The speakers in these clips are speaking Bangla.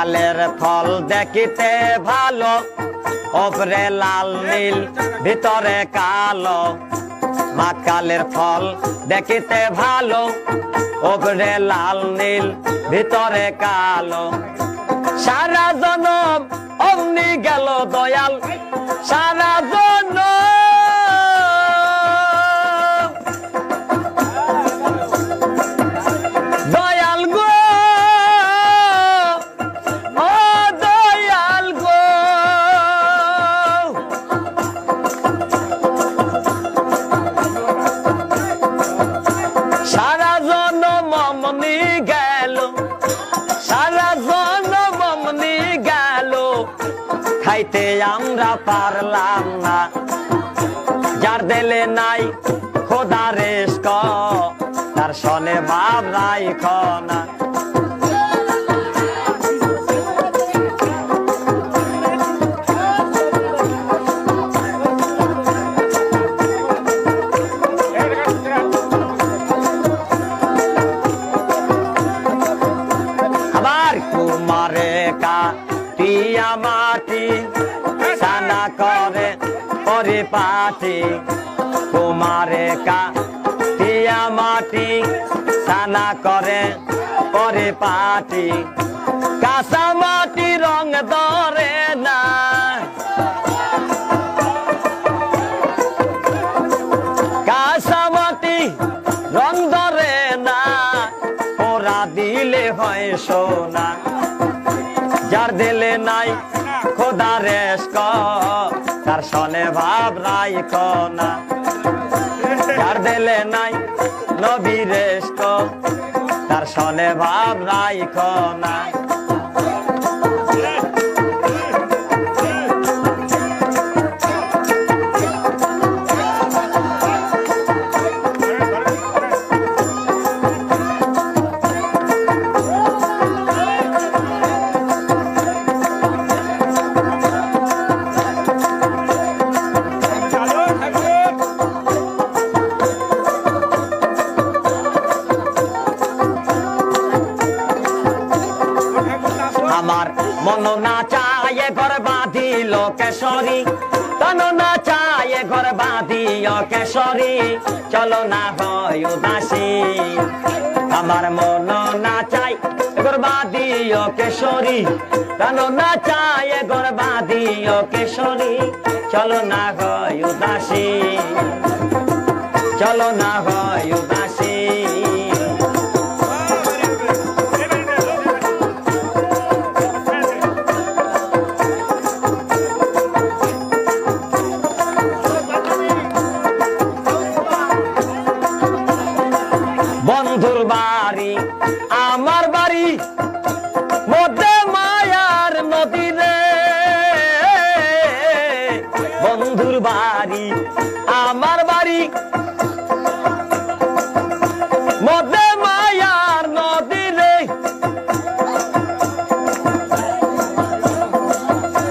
কালের ফল দেখিতে ভালো, ওপরে লাল নীল ভিতরে কালো। মাকালের ফল দেখিতে ভালো, ওপরে লাল নীল ভিতরে কালো। সারা জনম অমনি গেল দয়াল, সারা জনম দয়াল গো, ও দয়াল গো। সারা জনম অমনি গেল, সারা জনম অমনি গেল, খাইতে আমরা পারলাম না। যার দিলে নাই খোদা রেস্ক, তার সনে ভাব রাইখ না। আবার কুমারে কাটিয়া মাটি সানা করে পরিপাটি। কুমারে কাটিয়া মাটি সানা করে পরিপাটি। কাঁচা মাটি রং ধরে না, কাঁচা মাটি রং ধরে না, পোড়া দিলে হয় সোনা। যার দিলে নাই খোদা রেস্ক, তার সনে ভাব রাইখ না। যার দিলে নাই নবী রেস্ক, তার সনে ভাব রাইখ না। আমার মন না চায় ঘর বাঁধিল কেশরী, তন না চায় ঘর বাঁধিও কেশরী, চলো না হয় উদাসী। আমার মন না চায় ঘর বাঁধিও কেশরী, তন না চায় ঘর বাঁধিও কেশরী, চলো না হয় উদাসী, চলো না হয় উদাসী। বন্ধুর বাড়ি আমার বাড়ি, মধ্যে মায়ার নদী রে। বন্ধুর বাড়ি আমার বাড়ি, মধ্যে মায়ার নদী রে।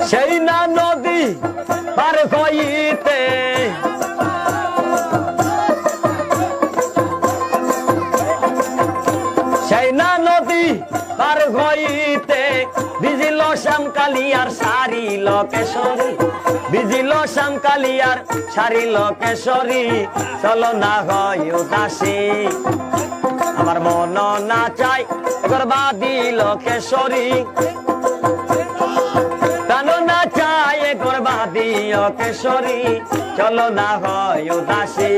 সেই না নদী পার হইতে, সেই না নদী পার হইতে, ভিজিল শ্যামকালিয়ার সারিল কেশরী, ভিজিল শ্যামকালিয়ার সারিল কেশরী, চলো না হয় উদাসী। আমার মন না চাই ঘর বাঁধিল কেশরী, তন না চায় ঘর বাঁধিও কেশরী, চলো না হয় উদাসী।